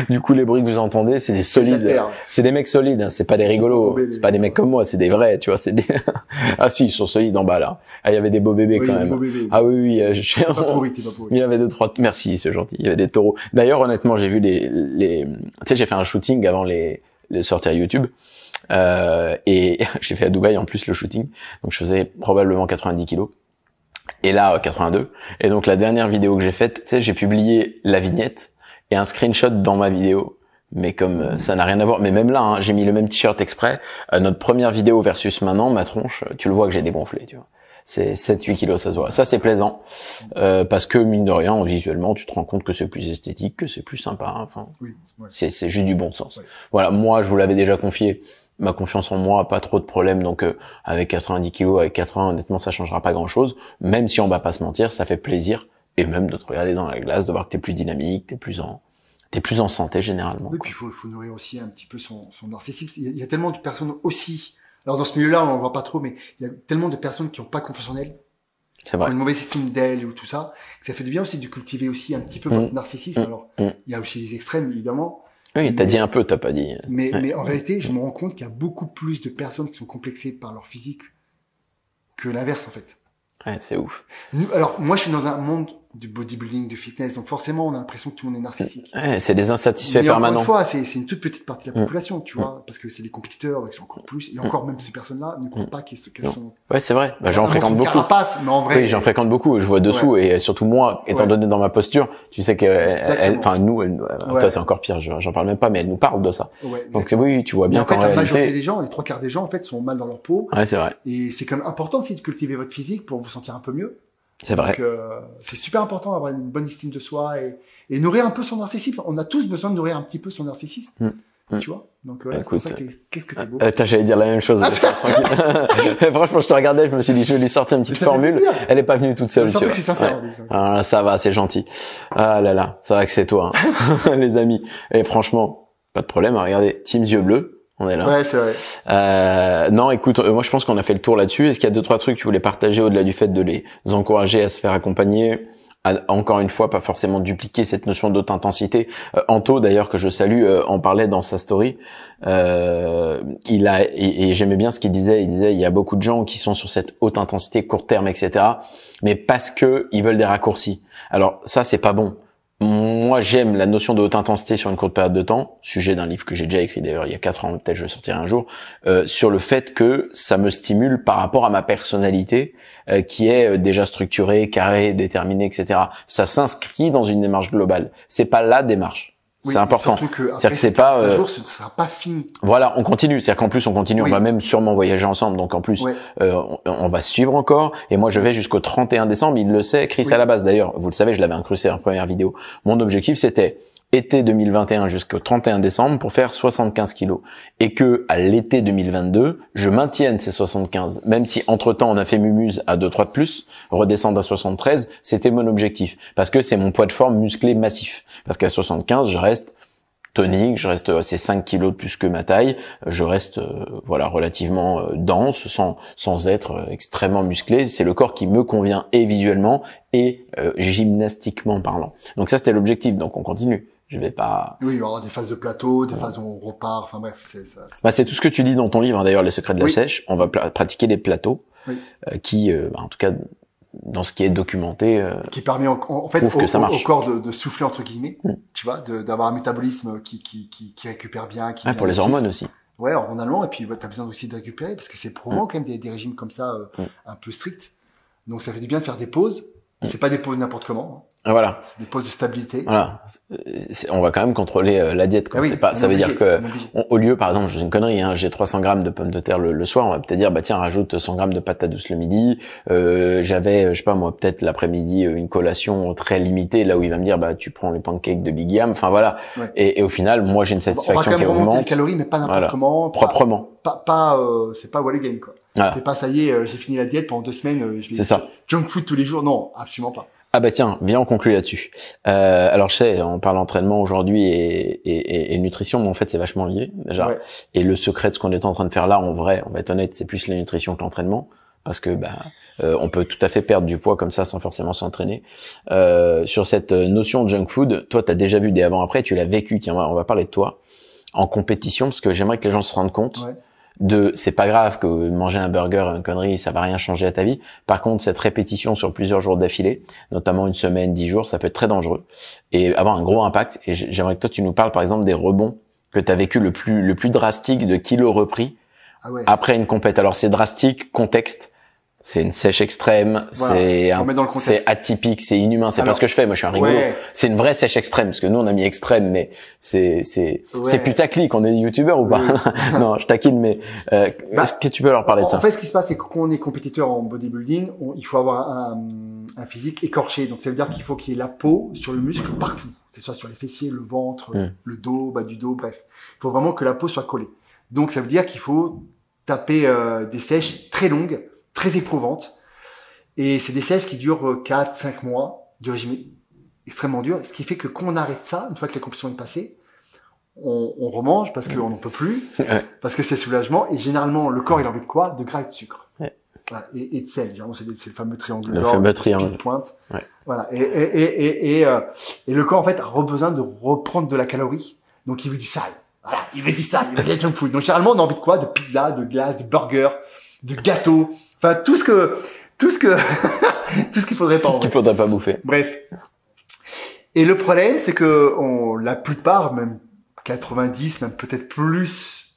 Du coup, les bruits que vous entendez, c'est des solides. C'est des mecs solides, hein. C'est pas des rigolos. C'est pas des mecs comme moi, c'est des vrais, tu vois. C'est des... Ah si, ils sont solides en bas là. Ah, il y avait des beaux bébés quand même. Beaux bébés. Ah oui, oui. T'es pas pourri. Il y avait 2-3. Merci, c'est gentil. Il y avait des taureaux. D'ailleurs, honnêtement, j'ai vu tu sais, j'ai fait un shooting avant les sorties YouTube. Et j'ai fait à Dubaï en plus le shooting, donc je faisais probablement 90 kilos et là 82. Et donc la dernière vidéo que j'ai faite, tu sais, j'ai publié la vignette et un screenshot dans ma vidéo, mais comme ça n'a rien à voir, mais même là hein, j'ai mis le même t-shirt exprès. Notre première vidéo versus maintenant, ma tronche, tu le vois que j'ai dégonflé, tu vois. C'est 7-8 kilos, ça se voit. Ça, c'est plaisant. Parce que, mine de rien, visuellement, tu te rends compte que c'est plus esthétique, que c'est plus sympa. Enfin, oui, ouais. C'est juste du bon sens. Ouais. Voilà. Moi, je vous l'avais déjà confié. Ma confiance en moi, pas trop de problème. Donc, avec 90 kilos, avec 80, honnêtement, ça changera pas grand chose. Même si on va pas se mentir, ça fait plaisir. Et même de te regarder dans la glace, de voir que t'es plus dynamique, t'es plus en santé, généralement. Oui, puis il faut nourrir aussi un petit peu son narcissisme. Il y a tellement de personnes aussi. Alors dans ce milieu-là, on en voit pas trop, mais il y a tellement de personnes qui ont pas confiance en elles, c'est vrai, qui ont une mauvaise estime d'elles ou tout ça, que ça fait du bien aussi de cultiver aussi un petit peu votre narcissisme. Alors, il y a aussi les extrêmes, évidemment. Oui, t'as dit un peu, t'as pas dit. Mais en réalité, je me rends compte qu'il y a beaucoup plus de personnes qui sont complexées par leur physique que l'inverse, en fait. Ouais, c'est ouf. Alors, moi, je suis dans un monde du bodybuilding, du fitness, donc forcément, on a l'impression que tout le monde est narcissique. Ouais, c'est des insatisfaits mais permanents. Encore une fois, c'est une toute petite partie de la population, tu vois, parce que c'est les compétiteurs qui sont encore plus, et encore même ces personnes-là ne croient pas qu'elles sont... Ouais, c'est vrai. Bah, j'en fréquente beaucoup. Carapace, mais en vrai. Oui, j'en fréquente beaucoup. Je vois dessous et surtout moi, étant donné dans ma posture, tu sais que enfin toi c'est encore pire. J'en parle même pas, mais elle nous parle de ça. Ouais, donc c'est oui, tu vois bien qu'en réalité, la majorité réalité, des gens, les 3/4 des gens en fait sont mal dans leur peau. Ouais, c'est vrai. Et c'est quand même important aussi de cultiver votre physique pour vous sentir un peu mieux. C'est vrai. Donc, c'est super important d'avoir une bonne estime de soi et nourrir un peu son narcissisme. On a tous besoin de nourrir un petit peu son narcissisme. Tu vois? Donc, c'est pour ça que qu'est-ce que t'es beau. J'allais dire la même chose. Franchement, je te regardais, je me suis dit, je vais lui sortir une petite formule. Elle est pas venue toute seule, tu vois. C'est sincère. Ah, ça va, c'est gentil. Ah là là, c'est vrai que c'est toi, hein. Les amis. Et franchement, pas de problème, regardez, Team Yeux Bleus. On est là. Ouais, c'est vrai. Non, écoute, moi je pense qu'on a fait le tour là-dessus. Est-ce qu'il y a 2-3 trucs que tu voulais partager au-delà du fait de les encourager à se faire accompagner, encore une fois, pas forcément dupliquer cette notion de haute intensité. Anto, d'ailleurs, que je salue, en parlait dans sa story. Et j'aimais bien ce qu'il disait. Il disait, il y a beaucoup de gens qui sont sur cette haute intensité, court terme, etc., mais parce que ils veulent des raccourcis. Alors ça, c'est pas bon. Moi, j'aime la notion de haute intensité sur une courte période de temps, sujet d'un livre que j'ai déjà écrit d'ailleurs il y a 4 ans, peut-être je le sortirai un jour, sur le fait que ça me stimule par rapport à ma personnalité qui est déjà structurée, carrée, déterminée, etc. Ça s'inscrit dans une démarche globale. C'est pas la démarche. Oui, c'est important. C'est-à-dire que c'est pas un jour, ce ne sera pas fini. Voilà, on continue. C'est-à-dire qu'en plus on continue, on va même sûrement voyager ensemble. Donc en plus, on va suivre encore. Et moi, je vais jusqu'au 31 décembre. Il le sait, Chris à la base. D'ailleurs, vous le savez, je l'avais incrusté en première vidéo. Mon objectif, c'était été 2021 jusqu'au 31 décembre pour faire 75 kilos. Et que à l'été 2022, je maintienne ces 75. Même si entre-temps, on a fait mumuse à 2-3 de plus, redescendre à 73, c'était mon objectif. Parce que c'est mon poids de forme musclé massif. Parce qu'à 75, je reste tonique, je reste c'est 5 kilos de plus que ma taille, je reste relativement dense sans être extrêmement musclé, c'est le corps qui me convient et visuellement et gymnastiquement parlant. Donc ça c'était l'objectif, donc on continue. Je vais pas... Oui, il y aura des phases de plateau, des phases où on repart, enfin bref, c'est ça. C'est tout ce que tu dis dans ton livre, hein, d'ailleurs, Les secrets de la sèche. On va pratiquer les plateaux qui, en tout cas, dans ce qui est documenté, qui permet en fait au corps de souffler entre guillemets, tu vois, d'avoir un métabolisme qui récupère bien. Pour les hormones aussi. Ouais, hormonalement, et puis t'as besoin aussi de récupérer parce que c'est probant quand même des régimes comme ça un peu stricts. Donc ça fait du bien de faire des pauses. C'est pas des pauses n'importe comment. Voilà. C'est des pauses de stabilité. Voilà. On va quand même contrôler la diète, quoi. C'est pas, ça veut dire que, au lieu, par exemple, je fais une connerie, hein, j'ai 300 grammes de pommes de terre le soir, on va peut-être dire, bah, tiens, rajoute 100 grammes de pâte à douce le midi. J'avais, je sais pas, moi, peut-être l'après-midi, une collation très limitée, là où il va me dire, bah, tu prends les pancakes de Big Yam. Enfin, voilà. Ouais. Et au final, moi, j'ai une satisfaction qui augmente. On va quand même remonter les calories, mais pas n'importe comment. Proprement. C'est pas what again, quoi. Voilà. C'est pas, ça y est, j'ai fini la diète pendant 2 semaines, je vais c'est ça. Junk food tous les jours. Non, absolument pas. Ah bah tiens, viens on conclut là-dessus. Alors je sais, on parle entraînement aujourd'hui et nutrition, mais en fait c'est vachement lié déjà. Ouais. Et le secret de ce qu'on est en train de faire là, en vrai, on va être honnête, c'est plus la nutrition que l'entraînement. parce que on peut tout à fait perdre du poids comme ça sans forcément s'entraîner. Sur cette notion de junk food, toi, tu as déjà vu des avant-après, tu l'as vécu. Tiens, on va parler de toi en compétition, parce que j'aimerais que les gens se rendent compte c'est pas grave que manger un burger, une connerie, ça va rien changer à ta vie. Par contre, cette répétition sur plusieurs jours d'affilée, notamment une semaine, 10 jours, ça peut être très dangereux et avoir un gros impact. Et j'aimerais que toi, tu nous parles, par exemple, des rebonds que tu as vécu le plus drastique de kilos repris après une compète. Alors, c'est drastique, contexte. C'est une sèche extrême, c'est atypique, c'est inhumain, c'est pas ce que je fais, moi je suis un rigolo. C'est une vraie sèche extrême, parce que nous on a mis extrême, mais c'est putaclic, on est youtubeur ou pas? Non, je taquine, mais est-ce que tu peux leur parler de ça? En fait, ce qui se passe, c'est que quand on est compétiteur en bodybuilding, il faut avoir un physique écorché, donc ça veut dire qu'il faut qu'il y ait la peau sur le muscle partout, que ce soit sur les fessiers, le ventre, le dos, bas du dos, bref. Il faut vraiment que la peau soit collée. Donc ça veut dire qu'il faut taper des sèches très longues, très éprouvantes, et c'est des sèches qui durent 4-5 mois, du régime extrêmement dur, ce qui fait que quand on arrête ça, une fois que la compétition est passée, on remange parce qu'on n'en peut plus, parce que c'est soulagement, et généralement le corps il a envie de quoi? De gras et de sucre. Voilà, et de sel, c'est le fameux triangle d'or, le fameux triangle de pointe. Voilà, et le corps en fait a besoin de reprendre de la calorie, donc il veut du sale. Voilà, il veut du sale, il veut de la junk food. Donc généralement on a envie de quoi? De pizza, de glace, de burger, de gâteau, enfin tout ce qu'il faudrait pas. Tout ce qu'il faudrait pas bouffer. Bref. Et le problème, c'est que la plupart, même 90, même peut-être plus,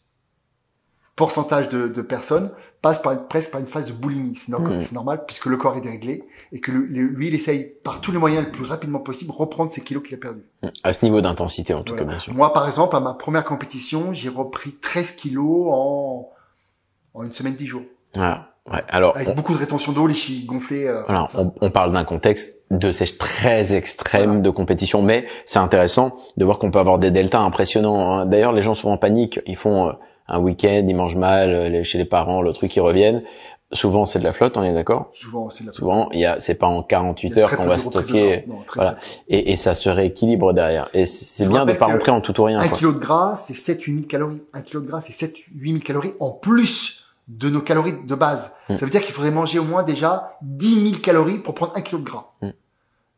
pourcentage de personnes passent presque par une phase de boulimie. C'est normal puisque le corps est déréglé et que lui, il essaye par tous les moyens le plus rapidement possible reprendre ces kilos qu'il a perdus. À ce niveau d'intensité, en tout cas, bien sûr. Moi, par exemple, à ma première compétition, j'ai repris 13 kilos en une semaine, 10 jours. Voilà. Ouais. Alors, avec beaucoup de rétention d'eau, les chevilles gonflées. Voilà, on parle d'un contexte de sèche très extrême de compétition, mais c'est intéressant de voir qu'on peut avoir des deltas impressionnants. D'ailleurs, les gens souvent paniquent, ils font un week-end, ils mangent mal chez les parents, le truc, ils reviennent. Souvent, c'est de la flotte, on est d'accord? Souvent, c'est de la flotte. Souvent, c'est pas en 48 heures qu'on va stocker. Non, voilà. Et ça se rééquilibre derrière. Et c'est bien de pas rentrer en tout ou rien. 1 kilo de gras, c'est 7-8 000 calories. 1 kilo de gras, c'est 7-8 000 calories en plus de nos calories de base. Ça veut dire qu'il faudrait manger au moins déjà 10 000 calories pour prendre 1 kilo de gras.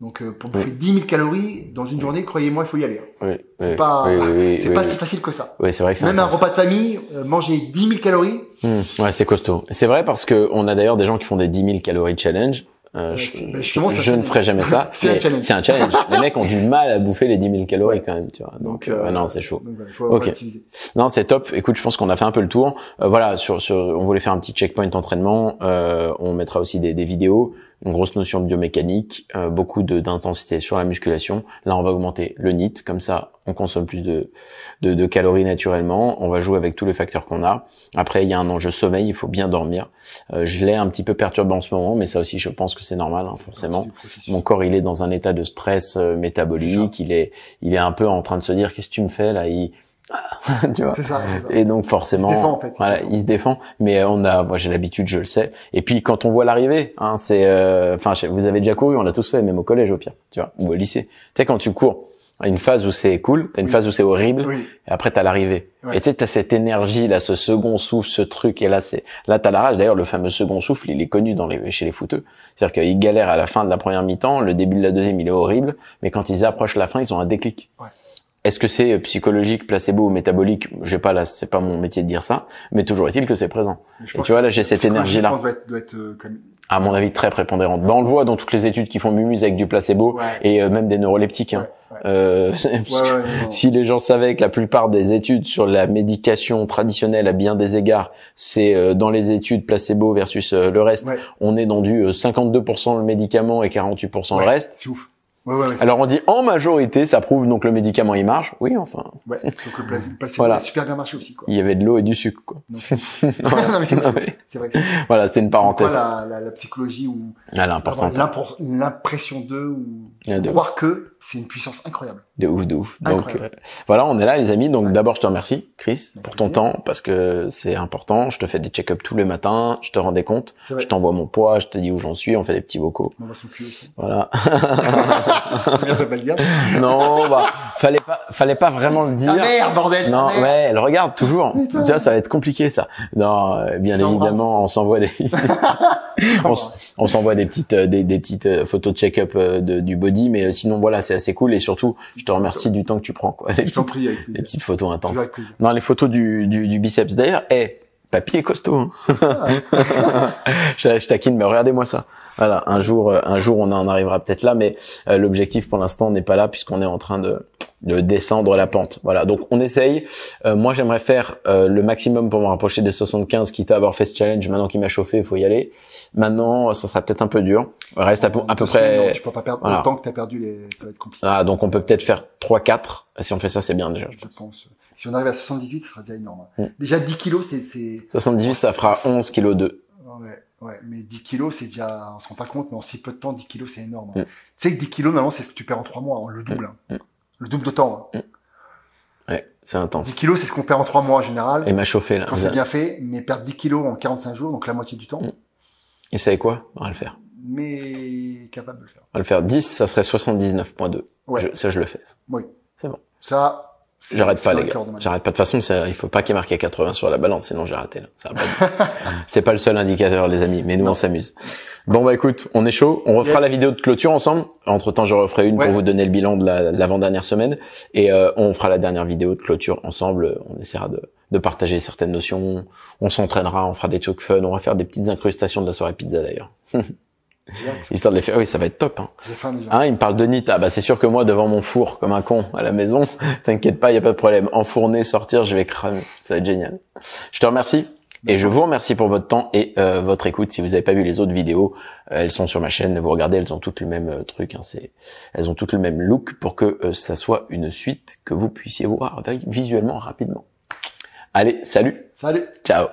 Donc, pour bouffer 10 000 calories dans une journée, croyez-moi, il faut y aller. C'est pas si facile que ça. Oui, c'est vrai que c'est même un repas de famille, manger 10 000 calories. Ouais, c'est costaud. C'est vrai parce que on a d'ailleurs des gens qui font des 10 000 calories challenge. Je ne ferai jamais ça. C'est un challenge. Les mecs ont du mal à bouffer les 10 000 calories quand même, tu vois. Donc non, c'est chaud. Ok. Non, c'est top. Écoute, je pense qu'on a fait un peu le tour. Voilà, on voulait faire un petit checkpoint entraînement. On mettra aussi des vidéos, une grosse notion de biomécanique, beaucoup d'intensité sur la musculation. Là, on va augmenter le NEAT, comme ça, on consomme plus de calories naturellement. On va jouer avec tous les facteurs qu'on a. Après, il y a un enjeu sommeil, il faut bien dormir. Je l'ai un petit peu perturbé en ce moment, mais ça aussi, je pense que c'est normal, hein, forcément. Mon corps, il est dans un état de stress métabolique. Il est un peu en train de se dire, qu'est-ce que tu me fais là? Tu vois. C'est ça. Et donc forcément, il se défend. Mais moi j'ai l'habitude, je le sais. Et puis quand on voit l'arrivée, hein, vous avez déjà couru, on l'a tous fait, même au collège au pire, tu vois, ou au lycée. Tu sais quand tu cours, une phase où c'est cool, t'as une phase où c'est horrible, et après t'as l'arrivée. Et tu sais, t'as cette énergie là, ce second souffle, ce truc, et là t'as la rage. D'ailleurs, le fameux second souffle, il est connu chez les footeux. C'est-à-dire qu'ils galèrent à la fin de la première mi-temps, le début de la deuxième, il est horrible, mais quand ils approchent la fin, ils ont un déclic. Est-ce que c'est psychologique, placebo ou métabolique? C'est pas mon métier de dire ça, mais toujours est-il que c'est présent. Et tu vois, là, j'ai cette énergie-là. Doit être à mon avis, très prépondérante. On le voit dans toutes les études qui font mumuse avec du placebo et même des neuroleptiques. Hein. Si les gens savaient que la plupart des études sur la médication traditionnelle à bien des égards, c'est dans les études placebo versus le reste, on est dans du 52% le médicament et 48% le reste. C'est ouf. Alors on dit en majorité, ça prouve donc le médicament il marche. Oui, enfin. Sauf que le placebo a super bien marché aussi, quoi. Il y avait de l'eau et du sucre, quoi. Non, mais c'est vrai. Voilà, c'est une parenthèse. La psychologie ou l'importante. l'impression d'eux ou croire que c'est une puissance incroyable. De ouf, de ouf. Donc voilà, on est là les amis. Donc d'abord je te remercie Chris pour ton temps parce que c'est important. Je te fais des check-up tous les matins, je te rends des comptes, je t'envoie mon poids, je te dis où j'en suis, on fait des petits vocaux. On va son cul aussi. Voilà. Bien, je vais pas le dire. Non, bah fallait pas vraiment le dire. Ta mère, bordel. Non, ouais, elle regarde toujours. Tu vois, ça va être compliqué ça. Non, bien évidemment, on s'envoie des on s'envoie des petites photos de check-up du body, mais sinon voilà, c'est assez cool et surtout, je te remercie du temps que tu prends quoi. Les petites photos intenses. Non, les photos du biceps. D'ailleurs, papy est costaud. Hein. Je taquine, mais regardez-moi ça. Voilà, un jour on en arrivera peut-être là, mais l'objectif pour l'instant n'est pas là puisqu'on est en train de descendre la pente. Voilà, donc on essaye. Moi, j'aimerais faire le maximum pour me rapprocher des 75, quitte à avoir fait ce challenge. Maintenant qu'il m'a chauffé, il faut y aller. Maintenant, ça sera peut-être un peu dur. Reste à peu près... Non, tu peux pas perdre autant que t'as perdu ça va être compliqué. Ah, donc on peut peut-être faire 3-4. Si on fait ça, c'est bien déjà. Je pense. Si on arrive à 78, ce sera déjà énorme. Déjà 10 kilos, c'est... 78, ça fera 11 kilos 2. Ouais, mais 10 kilos, c'est déjà, on se rend pas compte, mais en si peu de temps, 10 kilos, c'est énorme. Tu sais que 10 kilos, normalement, c'est ce que tu perds en 3 mois, le double. Le double de temps. Ouais, c'est intense. 10 kilos, c'est ce qu'on perd en 3 mois en général. Et m'a chauffé, là. Quand c'est bien fait, mais perdre 10 kilos en 45 jours, donc la moitié du temps. Et savez quoi? On va le faire. Mais capable de le faire. On va le faire. 10, ça serait 79.2. Ouais. Ça, je le fais. Oui. C'est bon. Ça, j'arrête pas, les gars. J'arrête pas. De toute façon, il faut pas qu'il y ait marqué 80 sur la balance, sinon j'ai raté, là. Ça va pas c'est pas le seul indicateur, les amis, mais nous, on s'amuse. Bon, bah, écoute, on est chaud. On refera la vidéo de clôture ensemble. Entre temps, je referai une pour vous donner le bilan de l'avant-dernière semaine. Et, on fera la dernière vidéo de clôture ensemble. On essaiera de partager certaines notions. On s'entraînera, on fera des trucs fun. On va faire des petites incrustations de la soirée pizza, d'ailleurs. Histoire de les faire. Oui, ça va être top, hein. J'ai faim déjà. Hein, il me parle de NIT. Ah, bah, c'est sûr que moi, devant mon four, comme un con, à la maison, t'inquiète pas, y a pas de problème. Enfourner, sortir, je vais cramer. Ça va être génial. Je te remercie. Et je vous remercie pour votre temps et votre écoute. Si vous n'avez pas vu les autres vidéos, elles sont sur ma chaîne. Vous regardez, elles ont toutes le même truc. Hein, elles ont toutes le même look pour que ça soit une suite que vous puissiez voir visuellement rapidement. Allez, salut. Salut. Ciao.